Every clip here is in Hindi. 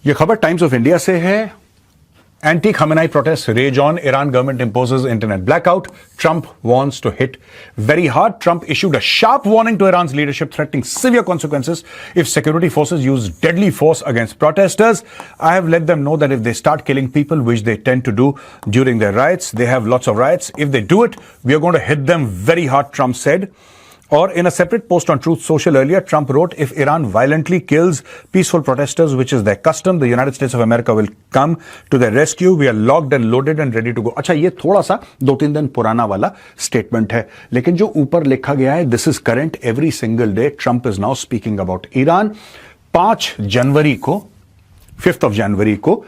यह खबर टाइम्स ऑफ इंडिया से है। Anti Khamenei protest rage on. Iran government imposes internet blackout. Trump wants to hit very hard. Trump issued a sharp warning to Iran's leadership, threatening severe consequences if security forces use deadly force against protesters. I have let them know that if they start killing people, which they tend to do during their riots, they have lots of riots. If they do it, we are going to hit them very hard, Trump said. Or in a separate post on Truth Social earlier, Trump wrote, if Iran violently kills peaceful protesters, which is their custom, the United States of America will come to their rescue. We are locked and loaded and ready to go. अच्छा, ये थोड़ा सा 2-3 दिन पुराना वाला स्टेटमेंट है, लेकिन जो ऊपर लिखा गया है, this is current every single day. Trump is now speaking about Iran. 5 जनवरी को, 5th of January को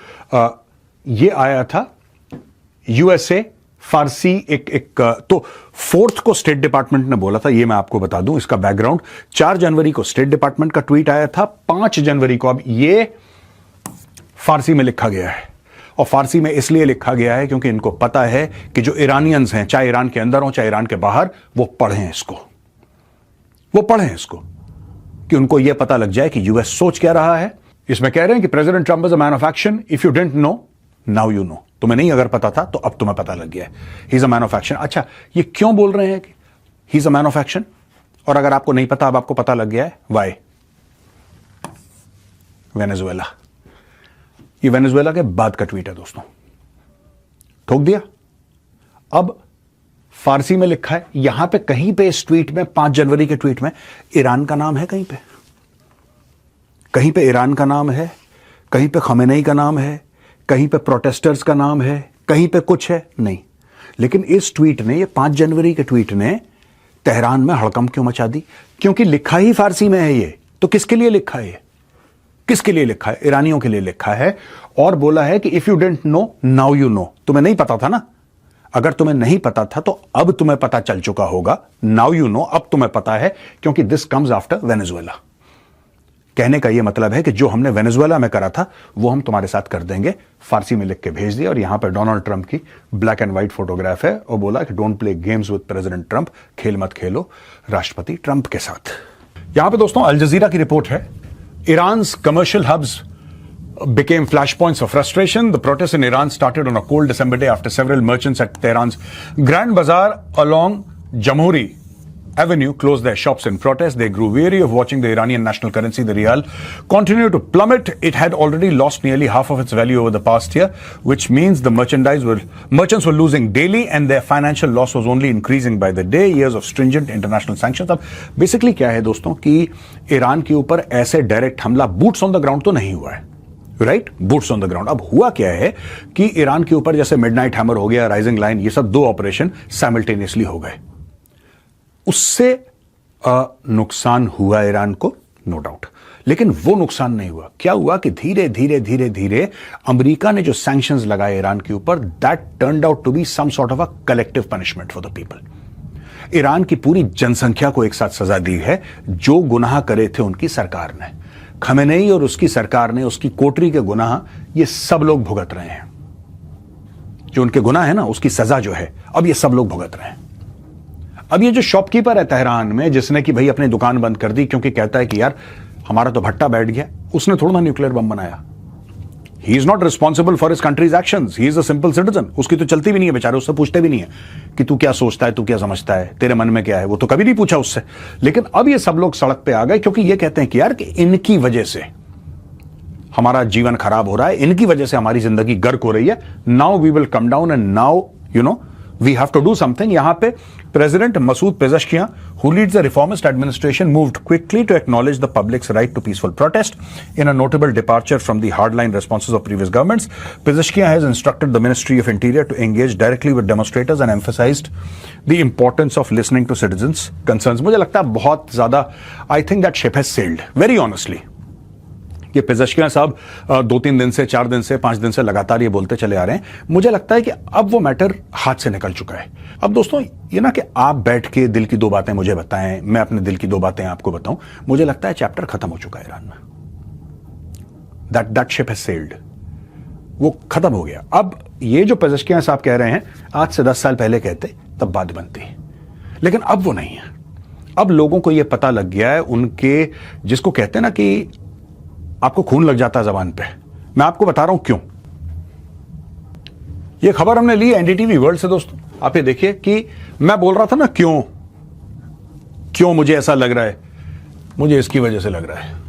ये आया था USA फारसी एक तो 4th को स्टेट डिपार्टमेंट ने बोला था, ये मैं आपको बता दूं इसका बैकग्राउंड। 4 जनवरी को स्टेट डिपार्टमेंट का ट्वीट आया था, 5 जनवरी को अब ये फारसी में लिखा गया है। और फारसी में इसलिए लिखा गया है क्योंकि इनको पता है कि जो इरानियंस हैं, चाहे ईरान के अंदर हो चाहे ईरान के बाहर, वो पढ़ें इसको कि उनको यह पता लग जाए कि यूएस सोच क्या रहा है। इसमें कह रहे हैं कि president Trump is a man of action. If you didn't know, now you no. तुम्हें नहीं अगर पता था तो अब तुम्हें पता लग गया है। He is a man of action. अच्छा, ये क्यों बोल रहे हैं कि he is a man of action? और अगर आपको नहीं पता, अब आपको पता लग गया है, वाई? वेनेजुएला। ये वेनेजुएला के बाद का ट्वीट है दोस्तों, ठोक दिया। अब फारसी में लिखा है, यहां पे कहीं पे इस ट्वीट में, 5 जनवरी के ट्वीट में ईरान का नाम है, कहीं पे ईरान का नाम है, कहीं पे खमेनेई का नाम है, कहीं पे प्रोटेस्टर्स का नाम है, कहीं पे कुछ है नहीं। लेकिन इस ट्वीट ने, ये 5 जनवरी के ट्वीट ने तेहरान में हड़कंप क्यों मचा दी? क्योंकि लिखा ही फारसी में है ये। तो किसके लिए लिखा है? किसके लिए लिखा है? ईरानियों के लिए लिखा है। और बोला है कि if you didn't know, now you no. तुम्हें नहीं पता था ना, अगर तुम्हें नहीं पता था तो अब तुम्हें पता चल चुका होगा। नाउ यू नो, अब तुम्हें पता है, क्योंकि दिस कम्स आफ्टर वेनेजुएला। कहने का यह मतलब है कि जो हमने वेनेजुएला में करा था वो हम तुम्हारे साथ कर देंगे। फारसी में लिख के भेज दिया। और यहां पर डोनाल्ड ट्रंप की ब्लैक एंड व्हाइट फोटोग्राफ है और बोला कि don't play games with president Trump, खेल मत खेलो राष्ट्रपति ट्रंप के साथ। यहां पे दोस्तों अल जजीरा की रिपोर्ट है, Iran's commercial hubs became flashpoints of frustration. The protests in Iran started on a cold December day after several merchants at Tehran's Grand Bazaar along Jamhuri Avenue closed their shops in protest. They grew weary of watching the Iranian national currency, the rial, continue to plummet. It had already lost nearly half of its value over the past year, which means the merchants were losing daily and their financial loss was only increasing by the day. Years of stringent international sanctions. अब बेसिकली क्या है दोस्तों कि ईरान के ऊपर ऐसे डायरेक्ट हमला बूट्स ऑन द ग्राउंड तो नहीं हुआ है, right? Boots on the ground. अब हुआ क्या है कि ईरान के ऊपर जैसे मिडनाइट हैमर हो गया, राइजिंग लाइन, ये सब 2 ऑपरेशन साइमल्टेनियसली हो गए। उससे नुकसान हुआ ईरान को, नो डाउट। लेकिन वो नुकसान नहीं हुआ। क्या हुआ कि धीरे धीरे अमेरिका ने जो सैंक्शंस लगाए ईरान के ऊपर, that turned out to be some sort of a collective punishment for the people. Iran की पूरी जनसंख्या को एक साथ सजा दी है। जो गुनाह करे थे उनकी सरकार ने, खमेनेई और उसकी सरकार ने, उसकी कोटरी के गुनाह ये सब लोग भुगत रहे हैं। जो उनके गुनाह है ना, उसकी सजा जो है, अब ये सब लोग भुगत रहे हैं। अब ये जो शॉपकीपर है तेहरान में, जिसने कि भाई अपनी दुकान बंद कर दी क्योंकि कहता है कि यार हमारा तो भट्टा बैठ गया, उसने थोड़ा ना न्यूक्लियर बम बनाया। He is not responsible for his countries actions. He is a simple citizen. उसकी तो चलती भी नहीं है बेचारे, उससे पूछते भी नहीं है कि तू क्या सोचता है, तू क्या समझता है, तेरे मन में क्या है, वो तो कभी नहीं पूछा उससे। लेकिन अब ये सब लोग सड़क पे आ गए क्योंकि ये कहते हैं कि यार कि इनकी वजह से हमारा जीवन खराब हो रहा है, इनकी वजह से हमारी जिंदगी गर्क हो रही है। Now we will come down and now you know we have to do something. यहां पे President Masoud Pezeshkian, who leads the reformist administration, moved quickly to acknowledge the public's right to peaceful protest. In a notable departure from the hardline responses of previous governments, Pezeshkian has instructed the Ministry of Interior to engage directly with demonstrators and emphasized the importance of listening to citizens' concerns. मुझे लगता है बहुत ज्यादा, I think that ship has sailed, very honestly. ये पेजेश्कियान साहब 2-3 दिन से, 4 दिन से, 5 दिन से लगातार ये बोलते चले आ रहे हैं। मुझे लगता है कि अब वो मैटर हाथ से निकल चुका है। अब दोस्तों ये ना कि आप बैठ के दिल की 2 बातें मुझे बताएं, मैं अपने दिल की 2 बातें आपको बताऊं, मुझे लगता है चैप्टर खत्म हो चुका है ईरान में। दैट शिप हैज सेल्ड, वो खत्म हो गया। अब ये जो पेजेश्कियान साहब कह रहे हैं, आज से 10 साल पहले कहते तब बात बनती, लेकिन अब वो नहीं है। अब लोगों को ये पता लग गया है, उनके जिसको कहते हैं ना कि आपको खून लग जाता है जबान पे, मैं आपको बता रहा हूं क्यों। यह खबर हमने ली एनडीटीवी वर्ल्ड से दोस्तों। आप ये देखिए कि मैं बोल रहा था ना क्यों मुझे ऐसा लग रहा है, मुझे इसकी वजह से लग रहा है।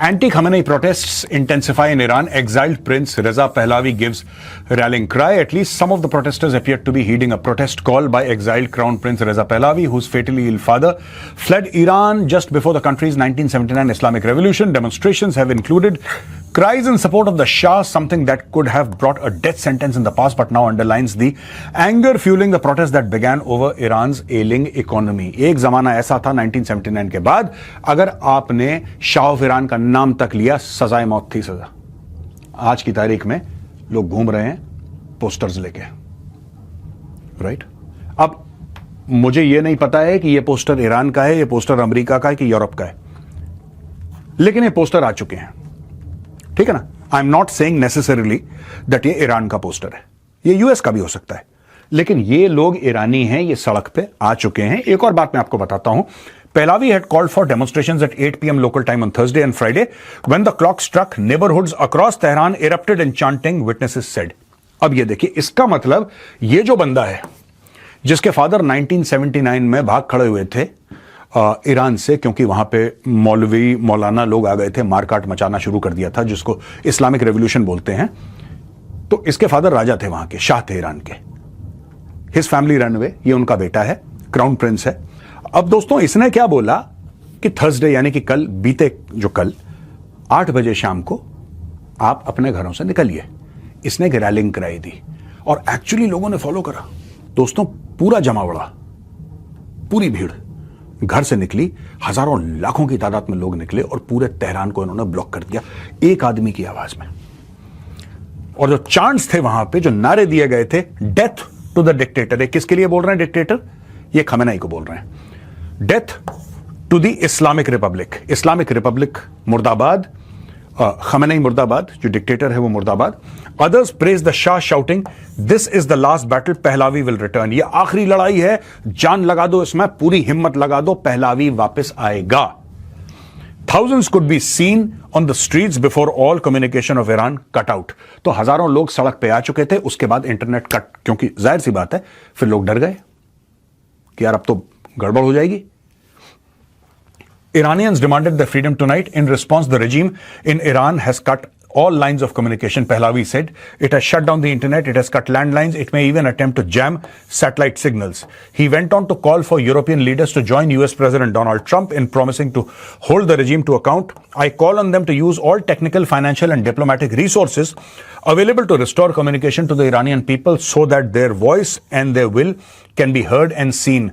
Anti-Khamenei protests intensify in Iran. Exiled Prince Reza Pahlavi gives rallying cry. At least some of the protesters appeared to be heeding a protest call by exiled Crown Prince Reza Pahlavi, whose fatally ill father fled Iran just before the country's 1979 Islamic Revolution. Demonstrations have included cries in support of the Shah, something that could have brought a death sentence in the past, but now underlines the anger fueling the protests that began over Iran's ailing economy. एक जमाना ऐसा था 1979 के बाद, अगर आपने शाह ऑफ ईरान का नाम तक लिया, सजाए मौत थी सजा। आज की तारीख में लोग घूम रहे हैं पोस्टर्स लेके, राइट? अब मुझे यह नहीं पता है कि यह पोस्टर ईरान का है, यह पोस्टर अमेरिका का है कि यूरोप का है, लेकिन ये पोस्टर आ चुके हैं, ठीक है ना? I am not saying necessarily that ये ईरान का पोस्टर है, ये यूएस का भी हो सकता है, लेकिन ये लोग ईरानी हैं, ये सड़क पे आ चुके हैं। एक और बात मैं आपको बताता हूं। Pahlavi had called for demonstrations at 8 p.m. local time on Thursday and Friday. When the clock struck, neighborhoods across Tehran erupted in chanting, witnesses said. अब ये देखिए, इसका मतलब ये जो बंदा है जिसके फादर 1979 में भाग खड़े हुए थे ईरान से, क्योंकि वहां पे मौलवी मौलाना लोग आ गए थे, मारकाट मचाना शुरू कर दिया था, जिसको इस्लामिक रेवोल्यूशन बोलते हैं। तो इसके फादर राजा थे, वहां के शाह थे ईरान के। हिज फैमिली रन अवे, ये उनका बेटा है, क्राउन प्रिंस है। अब दोस्तों इसने क्या बोला कि थर्सडे यानी कि कल, कल 8 बजे शाम को आप अपने घरों से निकलिए। इसने एक रैलिंग कराई दी और एक्चुअली लोगों ने फॉलो करा दोस्तों। पूरा जमावड़ा, पूरी भीड़ घर से निकली, हजारों लाखों की तादाद में लोग निकले और पूरे तेहरान को इन्होंने ब्लॉक कर दिया एक आदमी की आवाज में। और जो चांट्स थे वहां पे, जो नारे दिए गए थे, डेथ टू द डिक्टेटर। ये किसके लिए बोल रहे हैं डिक्टेटर? ये खमेनाई को बोल रहे हैं। Death to the Islamic republic, Islamic republic मुर्दाबाद, खमेनाई मुर्दाबाद, जो डिक्टेटर है वो मुर्दाबाद। Others praise the shah shouting, this is the last battle, Pahlavi will return. ये आखिरी लड़ाई है, जान लगा दो इसमें, पूरी हिम्मत लगा दो, पहलावी वापस आएगा। Thousands could be seen on the streets before all communication of Iran cut out. तो हजारों लोग सड़क पे आ चुके थे, उसके बाद इंटरनेट कट, क्योंकि जाहिर सी बात है फिर लोग डर गए कि यार अब तो गड़बड़ हो जाएगी। Iranians demanded their freedom tonight. In response, the regime in Iran has cut all lines of communication, Pahlavi said. It has shut down the internet, it has cut landlines, it may even attempt to jam satellite signals. He went on to call for European leaders to join US President Donald Trump in promising to hold the regime to account. I call on them to use all technical, financial and diplomatic resources available to restore communication to the Iranian people so that their voice and their will can be heard and seen.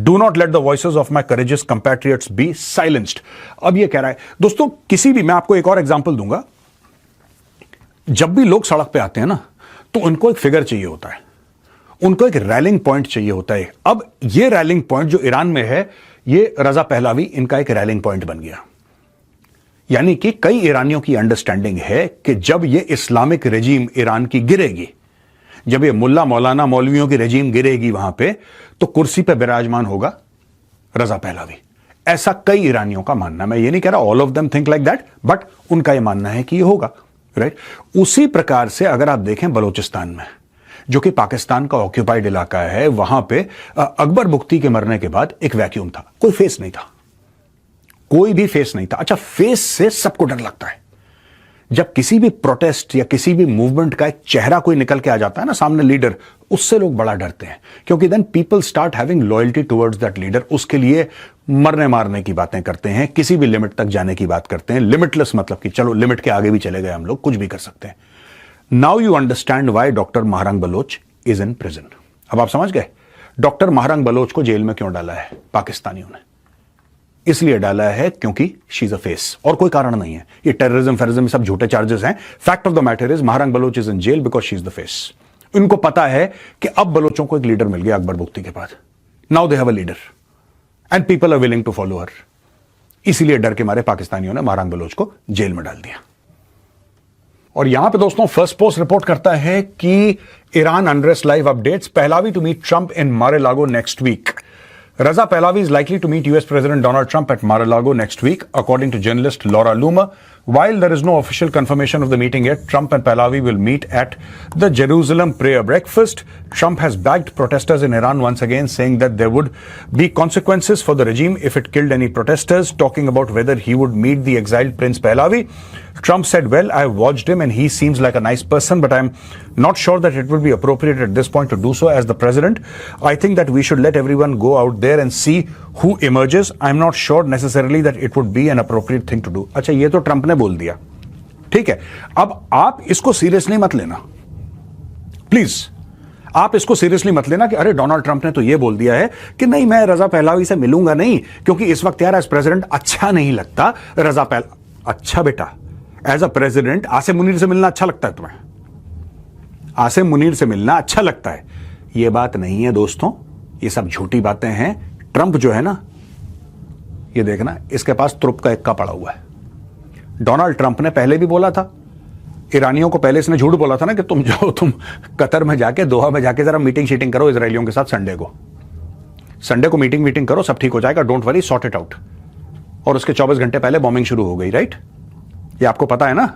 Do not let the voices of my courageous compatriots be silenced. अब ये कह रहा है दोस्तों, किसी भी, मैं आपको एक और एग्जांपल दूंगा। जब भी लोग सड़क पे आते हैं ना, तो उनको एक फिगर चाहिए होता है, उनको एक रैलिंग पॉइंट चाहिए होता है। अब ये रैलिंग पॉइंट जो ईरान में है, ये रजा पहलावी इनका एक रैलिंग पॉइंट बन गया। यानी कि कई ईरानियों की अंडरस्टैंडिंग है कि जब ये इस्लामिक रेजीम ईरान की गिरेगी, जब ये मुल्ला मौलाना मौलवियों की रेजीम गिरेगी वहां पे, तो कुर्सी पे विराजमान होगा रजा पहलावी। ऐसा कई ईरानियों का मानना, मैं ये नहीं कह रहा all of them think like that, but उनका ये मानना है कि ये होगा, राइट? उसी प्रकार से अगर आप देखें बलोचिस्तान में, जो कि पाकिस्तान का ऑक्यूपाइड इलाका है, वहां पे अकबर बुख्ती के मरने के बाद एक वैक्यूम था, कोई फेस नहीं था, कोई भी फेस नहीं था। अच्छा, फेस से सबको डर लगता है। जब किसी भी प्रोटेस्ट या किसी भी मूवमेंट का एक चेहरा कोई निकल के आ जाता है ना सामने, लीडर, उससे लोग बड़ा डरते हैं, क्योंकि then people start having loyalty towards that leader. उसके लिए मरने मारने की बातें करते हैं, किसी भी लिमिट तक जाने की बात करते हैं। लिमिटलेस मतलब कि चलो लिमिट के आगे भी चले गए हम लोग, कुछ भी कर सकते हैं। Now you understand why doctor Mahrang Baloch is in prison. अब आप समझ गए डॉक्टर महरंग बलोच को जेल में क्यों डाला है पाकिस्तानियों ने। इसलिए डाला है क्योंकि शी इज अ फेस, और कोई कारण नहीं है। ये टेररिज्म फेरिज्म सब झूठे चार्जेस हैं। Fact of the matter is Mahrang Baloch is in jail because she is the face. इनको पता है कि अब बलोचों को एक लीडर मिल गया अकबर बुख्ती के बाद। Now they have a leader and people are willing to follow her. इसीलिए डर के मारे पाकिस्तानियों ने महरंग बलोच को जेल में डाल दिया। और यहां पे दोस्तों फर्स्ट पोस्ट रिपोर्ट करता है कि Iran unrest live updates, Pahlavi to meet Trump in Mar-a-Lago next week. Reza Pahlavi is likely to meet US President Donald Trump at Mar-a-Lago next week, according to journalist Laura Loomer. While there is no official confirmation of the meeting yet, Trump and Pahlavi will meet at the Jerusalem prayer breakfast. Trump has backed protesters in Iran once again, saying that there would be consequences for the regime if it killed any protesters, talking about whether he would meet the exiled Prince Pahlavi. Trump said, well, I watched him and he seems like a nice person, but I'm not sure that it would be appropriate at this point to do so as the president. I think that we should let everyone go out there and see who emerges. I'm not sure necessarily that it would be an appropriate thing to do. अच्छा, ये तो ट्रंप ने बोल दिया, ठीक है। अब आप इसको सीरियसली मत लेना, प्लीज आप इसको सीरियसली मत लेना कि अरे डोनाल्ड ट्रंप ने तो ये बोल दिया है कि नहीं, मैं रजा पहलावी से मिलूंगा नहीं, क्योंकि इस वक्त यार एज प्रेसिडेंट अच्छा नहीं लगता रजा पहलावी। अच्छा बेटा, as a president Asim Munir से मिलना अच्छा लगता है तुम्हें? आसिम मुनीर से मिलना अच्छा लगता है? यह बात नहीं है दोस्तों, ये सब झूठी बातें हैं। ट्रंप जो है ना, ये देखना, इसके पास तुरुप का इक्का पड़ा हुआ है। डोनाल्ड ट्रंप ने पहले भी बोला था, ईरानियों को पहले इसने झूठ बोला था ना कि तुम जाओ, तुम कतर में जाके, दोहा में जाके जरा मीटिंग शीटिंग करो इजरायलियों के साथ, संडे को मीटिंग करो, सब ठीक हो जाएगा, don't worry, sort it out. और उसके 24 घंटे पहले बॉम्बिंग शुरू हो गई, राइट? ये आपको पता है ना,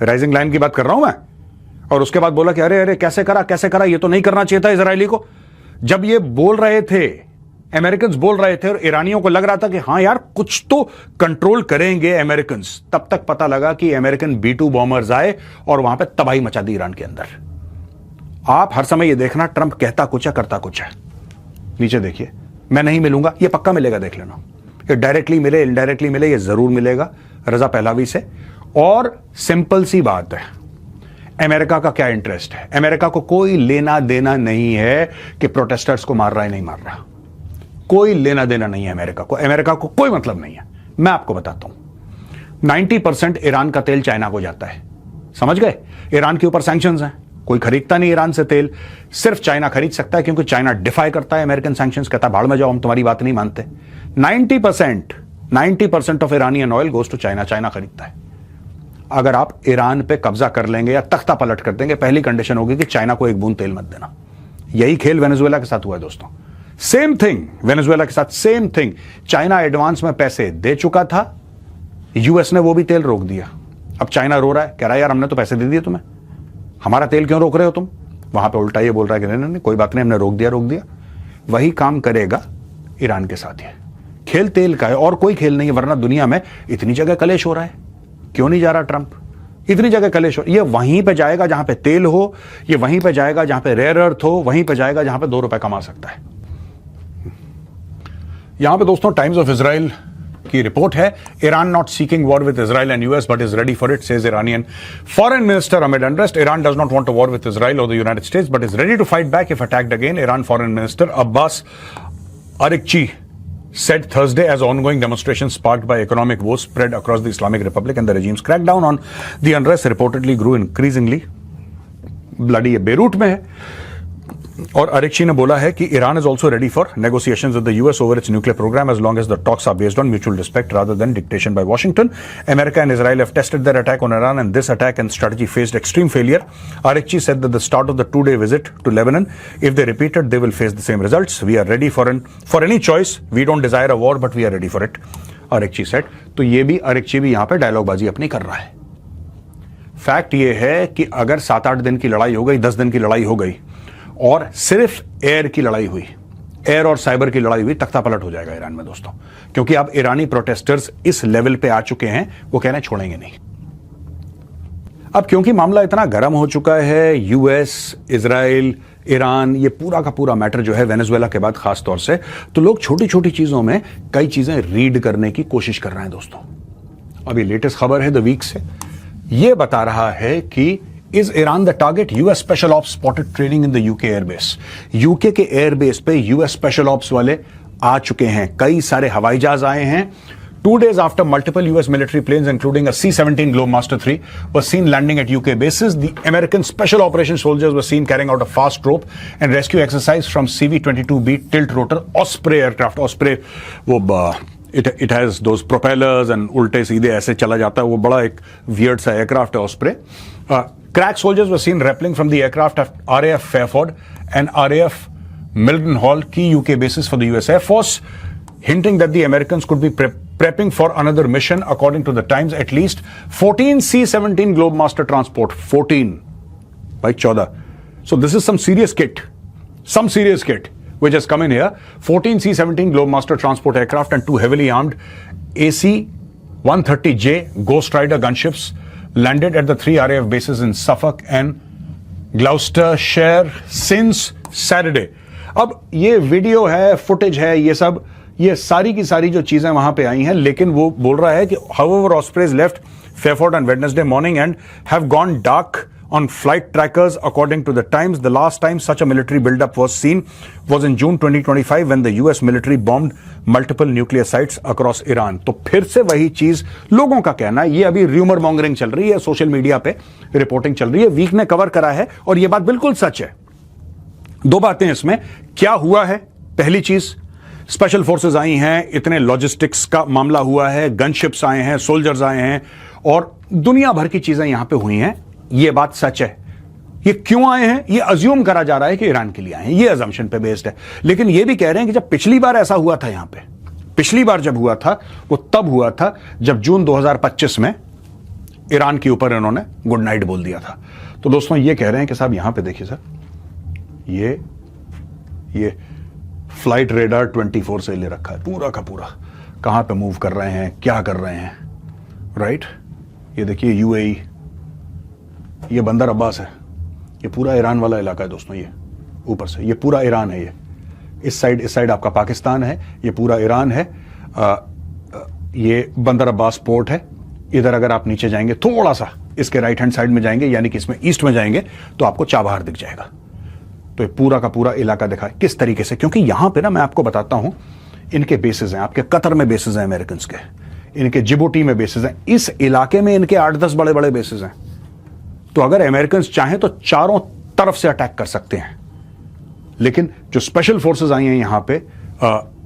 राइजिंग लाइन की बात कर रहा हूं मैं। और उसके बाद बोला कि अरे कैसे करा, ये तो नहीं करना चाहिए था इजरायली को। जब ये बोल रहे थे, अमेरिकन्स बोल रहे थे और ईरानियों को लग रहा था कि हां यार कुछ तो कंट्रोल करेंगे अमेरिकन्स, तब तक पता लगा कि अमेरिकन B-2 बॉम्बर्स आए और वहां पे तबाही मचा दी ईरान के अंदर। आप हर समय ये देखना, ट्रंप कहता कुछ है, करता कुछ है। नीचे देखिए, मैं नहीं मिलूंगा, ये पक्का मिलेगा, देख लेना। ये डायरेक्टली मिले, इनडायरेक्टली मिले, ये जरूर मिलेगा रजा पहलावी से। और सिंपल सी बात है, अमेरिका का क्या इंटरेस्ट है? अमेरिका को कोई लेना देना नहीं है कि प्रोटेस्टर्स को मार रहा है नहीं मार रहा, कोई लेना देना नहीं है अमेरिका को। अमेरिका को कोई मतलब नहीं है। मैं आपको बताता हूं, 90% ईरान का तेल चाइना को जाता है, समझ गए? ईरान के ऊपर सैंक्शंस हैं, कोई खरीदता नहीं ईरान से तेल, सिर्फ चाइना खरीद सकता है, क्योंकि चाइना डिफाई करता है अमेरिकन सैंक्शंस, कहता है भाड़ में जाओ, हम तुम्हारी बात नहीं मानते। 90% of Iranian oil goes to China, China खरीदता है। अगर आप ईरान पे कब्जा कर लेंगे या तख्ता पलट कर देंगे, पहली कंडीशन होगी कि चाइना को एक बूंद तेल मत देना। यही खेल वेनेजुएला के साथ हुआ है दोस्तों, सेम थिंग वेनेजुएला के साथ, सेम थिंग। चाइना एडवांस में पैसे दे चुका था, यूएस ने वो भी तेल रोक दिया। अब चाइना रो रहा है, कह रहा है यार हमने तो पैसे दे दिए तुम्हें, हमारा तेल क्यों रोक रहे हो तुम? वहां पे उल्टा ये बोल रहा है कि नहीं नहीं कोई बात नहीं, हमने रोक दिया। वही काम करेगा ईरान के साथ। ये खेल तेल का है और कोई खेल नहीं है, वरना दुनिया में इतनी जगह कलेश हो रहा है, क्यों नहीं जा रहा ट्रंप? इतनी जगह कलेश हो, ये वहीं पे जाएगा जहां पे तेल हो, ये वहीं पे जाएगा जहां पे रेयर अर्थ हो, वहीं पे जाएगा जहां पे 2 रुपए कमा सकता है। यहां पे दोस्तों टाइम्स ऑफ इजराइल की रिपोर्ट है, Iran not seeking war with Israel and US but is ready for it, says Iranian foreign minister amid unrest. Iran does not want a war with Israel और the United States but is ready to fight back if attacked again. Iran foreign minister Abbas Araghchi said Thursday as ongoing demonstrations sparked by economic woes spread across the Islamic Republic and the regime's crackdown on the unrest reportedly grew increasingly bloody। ये बेरूट में है। और अराक्ची ने बोला है कि Iran is also ready for negotiations with the US over its nuclear program as long as the talks are based on mutual respect rather than dictation by Washington. America and Israel have tested their attack on Iran and this attack and strategy faced extreme failure. Arakchi said that the start of the 2-day visit to Lebanon, if they repeat it, they will face the same results. We are ready for any choice. We don't desire a war, but we are ready for it, Arakchi said. तो ये भी अराक्ची भी यहां पे डायलॉगबाजी अपनी कर रहा है। फैक्ट ये है कि अगर 7-8 दिन की लड़ाई हो गई, 10 दिन की लड़ाई हो गई और सिर्फ एयर की लड़ाई हुई, एयर और साइबर की लड़ाई हुई, तख्ता पलट हो जाएगा ईरान में दोस्तों, क्योंकि अब ईरानी प्रोटेस्टर्स इस लेवल पे आ चुके हैं, वो कहना छोड़ेंगे नहीं। अब क्योंकि मामला इतना गर्म हो चुका है, यूएस, इजराइल, ईरान, ये पूरा का पूरा मैटर जो है वेनेजुएला के बाद खास तौर से, तो लोग छोटी छोटी चीजों में कई चीजें रीड करने की कोशिश कर रहे हैं दोस्तों। अभी लेटेस्ट खबर है द वीक से, यह बता रहा है कि Is Iran the target? US Special Ops spotted training in the UK airbase. UK के एयरबेस पे US Special Ops वाले आ चुके हैं, कई सारे हवाई जहाज आए हैं। 2 days after multiple US military planes, including a C-17 Globemaster III, were seen landing at UK bases, the American Special Operations soldiers were seen carrying out a fast rope and rescue exercise from CV-22B tilt rotor Osprey aircraft. Osprey, वो it has those propellers and उल्टे सीधे ऐसे चला जाता है, वो बड़ा एक weird सा aircraft है Osprey. Crack soldiers were seen rappelling from the aircraft at RAF Fairford and RAF Mildenhall, key UK bases for the US Air Force, hinting that the Americans could be prepping for another mission. According to the Times, at least 14 C-17 Globemaster transport. 14 by 14. So this is some serious kit which has come in here. 14 C-17 Globemaster transport aircraft and 2 heavily armed AC-130J Ghost Rider gunships landed at the 3 RAF bases in Suffolk and Gloucestershire since Saturday. अब ये वीडियो है, फुटेज है, ये सारी की सारी जो चीजें वहां पे आई हैं, लेकिन वो बोल रहा है कि however Ospreys left Fairford on Wednesday morning and have gone dark on flight trackers. According to the Times, the last time such a military buildup was seen was in June 2025 when the US military bombed multiple nuclear sites across Iran. तो फिर से वही चीज, लोगों का कहना है, ये अभी र्यूमर मॉन्गरिंग चल रही है, सोशल मीडिया पे रिपोर्टिंग चल रही है, वीक ने कवर करा है और ये बात बिल्कुल सच है। दो बातें इसमें, क्या हुआ है? पहली चीज, स्पेशल फोर्सेस आई हैं, इतने लॉजिस्टिक्स का मामला हुआ है, गनशिप्स आए हैं, सोल्जर्स आए हैं और दुनिया भर की चीजें यहां पे हुई हैं, ये बात सच है। ये क्यों आए हैं? ये अज्यूम करा जा रहा है कि ईरान के लिए आए हैं, ये अजम्पशन पे बेस्ड है। लेकिन ये भी कह रहे हैं कि जब पिछली बार ऐसा हुआ था, यहां पे पिछली बार जब हुआ था वो तब हुआ था जब जून 2025 में ईरान के ऊपर इन्होंने गुड नाइट बोल दिया था। तो दोस्तों ये कह रहे हैं कि साहब यहां पे देखिए सर, ये फ्लाइट रेडार 24 से ले रखा है, पूरा का पूरा, कहां पे मूव कर रहे हैं, क्या कर रहे हैं, राइट। ये देखिए यूएई, ये बंदर अब्बास है, ये पूरा ईरान वाला इलाका है दोस्तों, ये ऊपर से ये पूरा ईरान है। ये इस साइड आपका पाकिस्तान है, ये पूरा ईरान है। ये बंदर अब्बास पोर्ट है। इधर अगर आप नीचे जाएंगे थोड़ा सा, इसके राइट हैंड साइड में जाएंगे, यानी कि इसमें ईस्ट में जाएंगे तो आपको चाबहार दिख जाएगा। तो ये पूरा का पूरा इलाका दिखा है किस तरीके से, क्योंकि यहां पे ना मैं आपको बताता हूं, इनके बेसिस हैं, आपके कतर में बेसिस हैं अमेरिकन के, इनके जिबूटी में बेसिस हैं, इस इलाके में इनके 8-10 बड़े बड़े बेसिस हैं। तो अगर अमेरिकन चाहें तो चारों तरफ से अटैक कर सकते हैं। लेकिन जो स्पेशल फोर्सेस आई हैं यहां पे,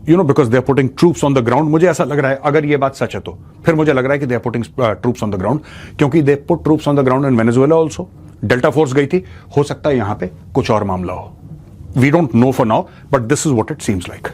because they are putting troops on the ground, मुझे ऐसा लग रहा है, अगर ये बात सच है तो फिर मुझे लग रहा है कि they are putting troops on the ground, क्योंकि they put troops on the ground in Venezuela also. Delta force गई थी, हो सकता है यहां पे कुछ और मामला हो। We don't know for now, but this is what it seems like.